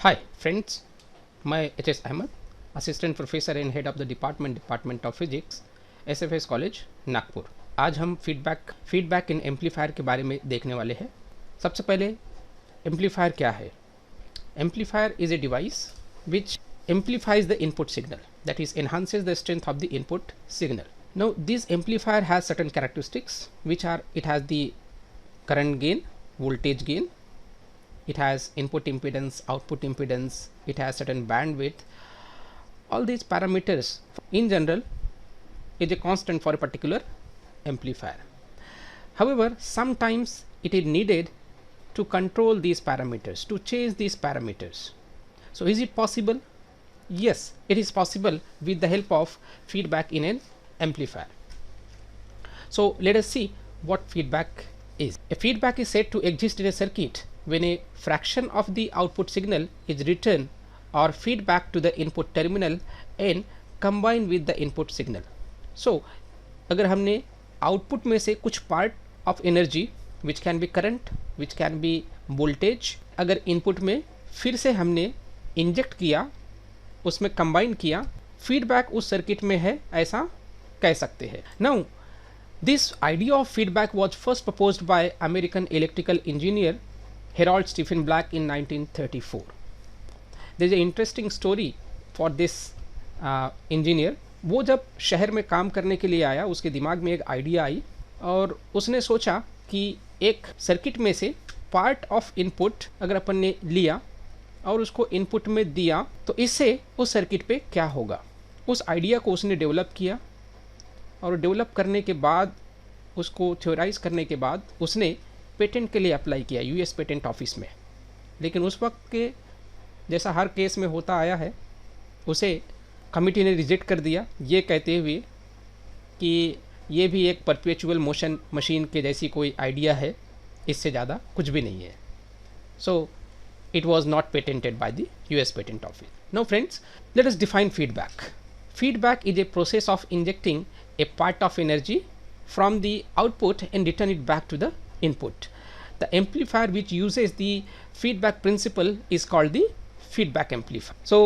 Hi friends, मैं HS Ahmad, assistant professor and head of the department of physics, SFS college Nagpur. आज हम feedback in amplifier के बारे में देखने वाले हैं। सबसे पहले एम्पलीफायर क्या है? Amplifier is a device which amplifies the input signal, that is enhances the strength of the input signal. Now this amplifier has certain characteristics which are, it has the current gain, voltage gain, it has input impedance, output impedance, it has certain bandwidth. All these parameters in general is a constant for a particular amplifier. However, sometimes it is needed to control these parameters, to change these parameters. So is it possible? Yes, it is possible with the help of feedback in an amplifier. So let us see what feedback is. A feedback is said to exist in a circuit when a fraction of the output signal is returned or feedback to the input terminal and combined with the input signal. So अगर हमने output में से कुछ part of energy which can be current, which can be voltage, अगर input में फिर से हमने इंजेक्ट किया, उसमें कंबाइन किया, फीडबैक उस सर्किट में है, ऐसा कह सकते हैं। Now this idea of feedback was first proposed by American electrical engineer Harold Stephen Black in 1934। There is a interesting story for this engineer. वो जब शहर में काम करने के लिए आया, उसके दिमाग में एक आइडिया आई और उसने सोचा कि एक सर्किट में से पार्ट ऑफ इनपुट अगर अपन ने लिया और उसको इनपुट में दिया तो इससे उस सर्किट पे क्या होगा। उस आइडिया को उसने डेवलप किया और डेवलप करने के बाद, उसको थ्योराइज करने के बाद उसने पेटेंट के लिए अप्लाई किया यूएस पेटेंट ऑफिस में। लेकिन उस वक्त के जैसा हर केस में होता आया है, उसे कमिटी ने रिजेक्ट कर दिया, ये कहते हुए कि ये भी एक परपेचुअल मोशन मशीन के जैसी कोई आइडिया है, इससे ज़्यादा कुछ भी नहीं है। सो it was not patented by the US Patent Office. Now friends, let us define feedback. Feedback is a process of injecting a part of energy from the output and return it back to the input. The amplifier which uses the feedback principle is called the feedback amplifier. So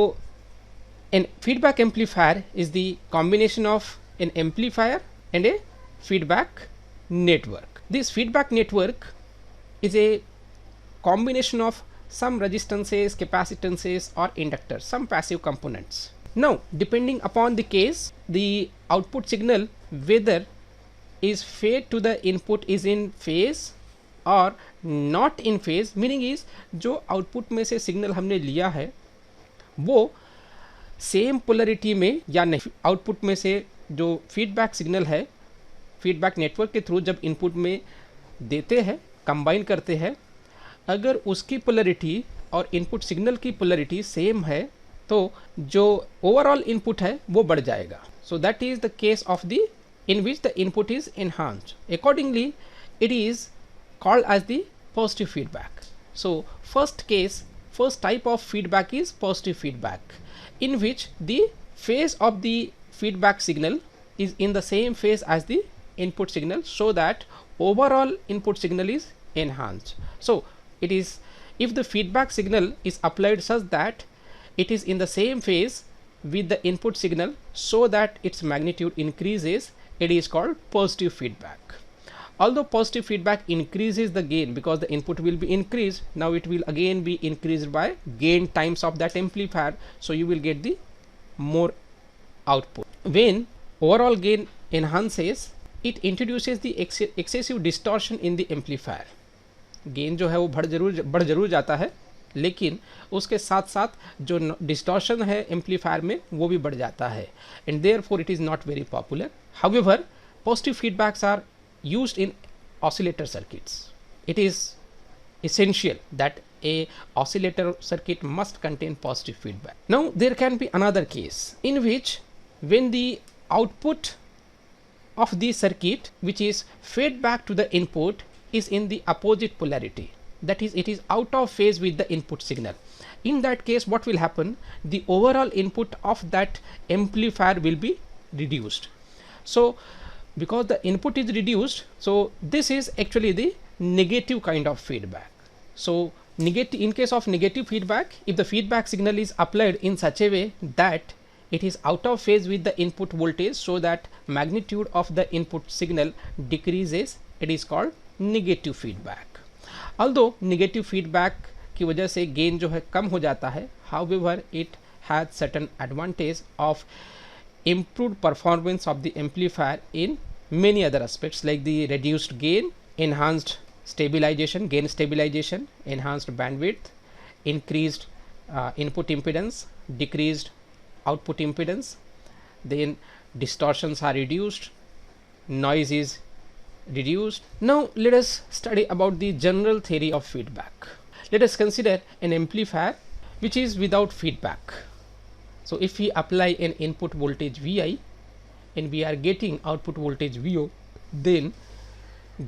an feedback amplifier is the combination of an amplifier and a feedback network. This feedback network is a combination of some resistances, capacitances or inductors, some passive components. Now depending upon the case, the output signal whether is fed to the input is in phase or not in phase, meaning is जो output में से signal हमने लिया है वो same polarity में या नहीं। output में से जो feedback signal है, feedback network के थ्रू जब input में देते हैं, combine करते हैं, अगर उसकी पोलरिटी और इनपुट सिग्नल की पोलरिटी सेम है तो जो ओवरऑल इनपुट है वो बढ़ जाएगा। So that is the case of the in which the input is enhanced. Accordingly it is called as the positive feedback. So first type of feedback is positive feedback in which the phase of the feedback signal is in the same phase as the input signal so that overall input signal is enhanced. So it is, if the feedback signal is applied such that it is in the same phase with the input signal so that its magnitude increases, it is called positive feedback. Although positive feedback increases the gain because the input will be increased, now it will again be increased by gain times of that amplifier, so you will get the more output. When overall gain enhances, it introduces the excessive distortion in the amplifier. Gain जो है वो बढ़ जरूर जाता है, लेकिन उसके साथ साथ जो डिस्टॉर्शन है एम्पलीफायर में वो भी बढ़ जाता है, and therefore it is not very popular. However, positive feedbacks are used in oscillator circuits. It is essential that a oscillator circuit must contain positive feedback. Now there can be another case in which when the output of the circuit which is fed back to the input is in the opposite polarity, that is it is out of phase with the input signal. In that case what will happen, the overall input of that amplifier will be reduced. So because the input is reduced, so this is actually the negative kind of feedback. So negative, in case of negative feedback, if the feedback signal is applied in such a way that it is out of phase with the input voltage, so that magnitude of the input signal decreases, it is called negative feedback. Although negative feedback की वजह से gain जो है कम हो जाता है, however it has certain advantage of improved performance of the amplifier in many other aspects, like the reduced gain, enhanced stabilization, gain stabilization, enhanced bandwidth, increased input impedance, decreased output impedance, then distortions are reduced, noise is reduced. Now let us study about the general theory of feedback. Let us consider an amplifier which is without feedback. So if we apply an input voltage Vi and we are getting output voltage Vo, then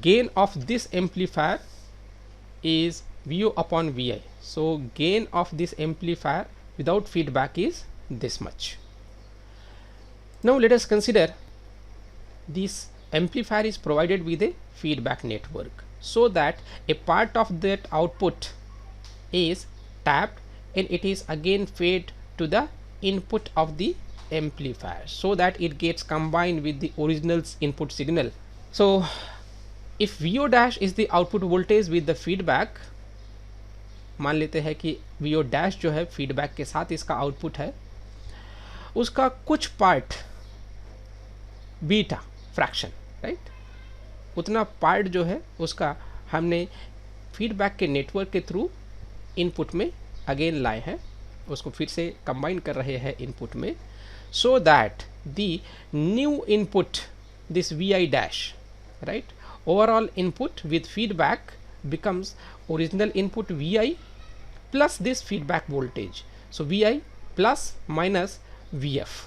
gain of this amplifier is Vo upon Vi. So gain of this amplifier without feedback is this much. Now let us consider this amplifier is provided with a feedback network, so that a part of that output is tapped and it is again fed to the input of the amplifier, so that it gets combined with the original input signal. So if Vo dash is the output voltage with the feedback, मान लेते हैं कि Vo dash जो है feedback के साथ इसका output है, उसका कुछ पार्ट बीटा फ्रैक्शन, राइट, उतना पार्ट जो है उसका हमने फीडबैक के नेटवर्क के थ्रू इनपुट में अगेन लाए हैं, उसको फिर से कंबाइन कर रहे हैं इनपुट में, so that the new input this Vi dash, right, overall input with feedback becomes original input Vi plus this feedback voltage. So Vi plus minus Vf.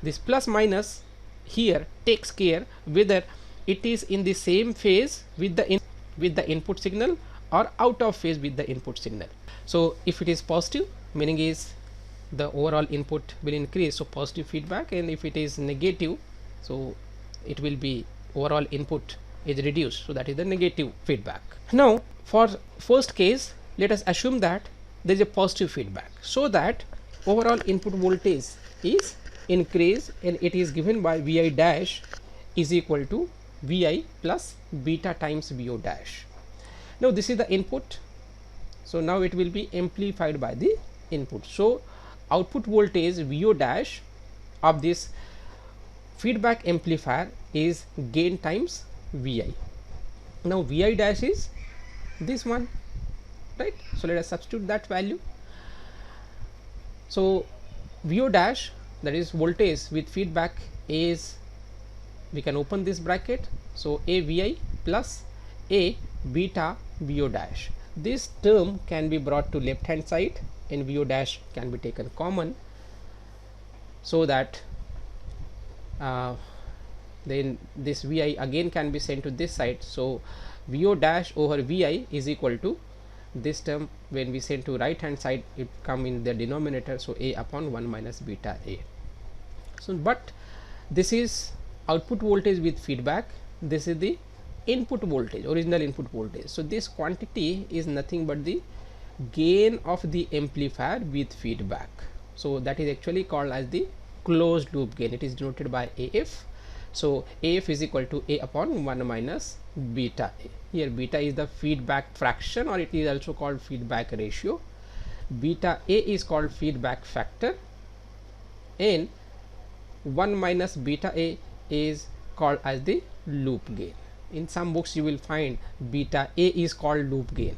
This plus minus here takes care whether it is in the same phase with the input signal or out of phase with the input signal. So if it is positive, meaning is the overall input will increase, so positive feedback, and if it is negative, so it will be overall input is reduced, so that is the negative feedback. Now for first case, let us assume that there is a positive feedback, so that overall input voltage is increased and it is given by Vi dash is equal to Vi plus beta times Vo dash. Now this is the input, so now it will be amplified by the input. So output voltage Vo dash of this feedback amplifier is gain times Vi. Now Vi dash is this one, right? So let us substitute that value. So Vo dash, that is voltage with feedback, is, we can open this bracket, so a Vi plus a beta Vo dash. This term can be brought to left hand side and Vo dash can be taken common, so that then this Vi again can be sent to this side. So Vo dash over Vi is equal to this term, when we send to right hand side it come in the denominator, so a upon 1 minus beta a. So but this is output voltage with feedback, this is the input voltage, original input voltage. So this quantity is nothing but the gain of the amplifier with feedback, so that is actually called as the closed loop gain. It is denoted by AF. So AF is equal to a upon 1 minus beta a. Here beta is the feedback fraction, or it is also called feedback ratio. Beta a is called feedback factor, and 1 minus beta a is called as the loop gain. In some books you will find beta a is called loop gain,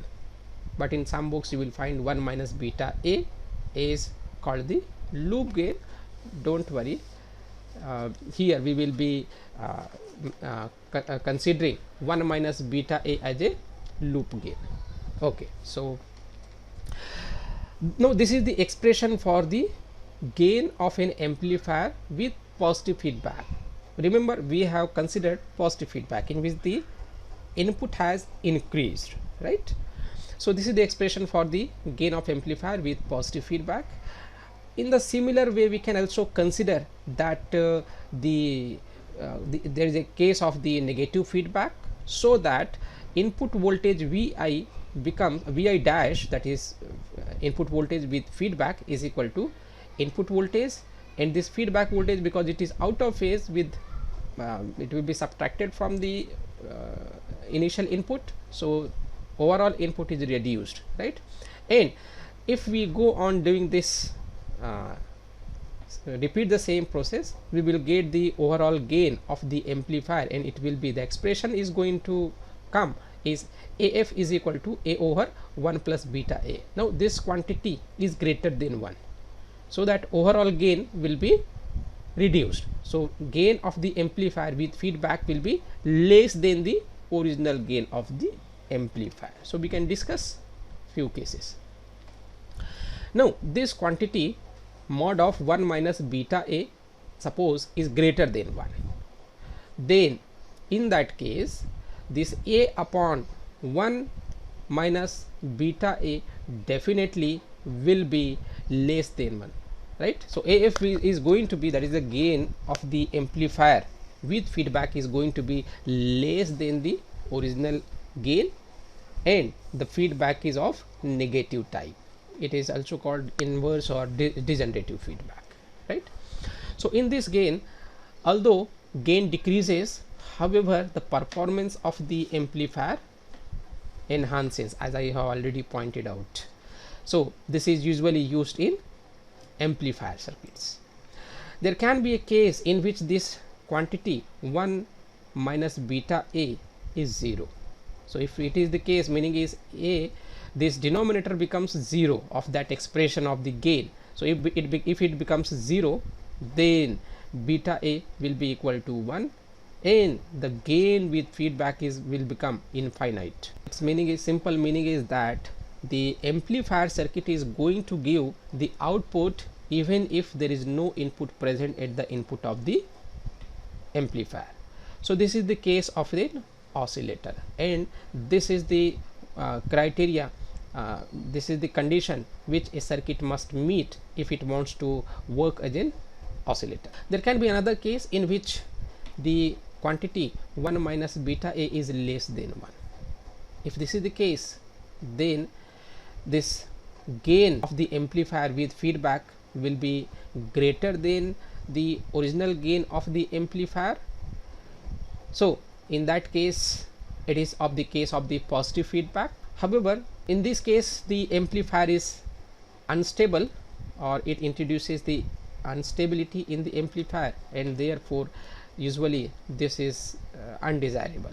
but in some books you will find 1 minus beta a is called the loop gain. Don't worry, here we will be considering 1 minus beta a as a loop gain. Okay, so now this is the expression for the gain of an amplifier with positive feedback. Remember, we have considered positive feedback in which the input has increased, right? So this is the expression for the gain of amplifier with positive feedback. In the similar way, we can also consider that there is a case of the negative feedback, so that input voltage Vi becomes Vi dash, that is input voltage with feedback, is equal to input voltage, and this feedback voltage, because it is out of phase with it will be subtracted from the initial input, so overall input is reduced, right? And if we go on doing this, repeat the same process, we will get the overall gain of the amplifier, and it will be, the expression is going to come is AF is equal to A over 1 plus beta A. Now this quantity is greater than 1, so that overall gain will be reduced. So gain of the amplifier with feedback will be less than the original gain of the amplifier. So we can discuss few cases. Now this quantity mod of 1 minus beta A, suppose, is greater than 1, then in that case this A upon 1 minus beta A definitely will be less than 1, right? So AF is going to be, that is the gain of the amplifier with feedback, is going to be less than the original gain, and the feedback is of negative type. It is also called inverse or degenerative feedback, right? So in this gain, although gain decreases, however the performance of the amplifier enhances, as I have already pointed out. So this is usually used in amplifier circuits. There can be a case in which this quantity 1 minus beta A is 0. So if it is the case, meaning is A, this denominator becomes 0 of that expression of the gain. So if it becomes 0, then beta A will be equal to 1, and the gain with feedback will become infinite. Its meaning is, simple meaning is that the amplifier circuit is going to give the output even if there is no input present at the input of the amplifier. So this is the case of the oscillator, and this is the criteria, this is the condition which a circuit must meet if it wants to work as an oscillator. There can be another case in which the quantity 1 minus beta A is less than 1. If this is the case, then this gain of the amplifier with feedback will be greater than the original gain of the amplifier. So in that case, it is of the case of the positive feedback. However, in this case the amplifier is unstable, or it introduces the instability in the amplifier, and therefore usually this is undesirable.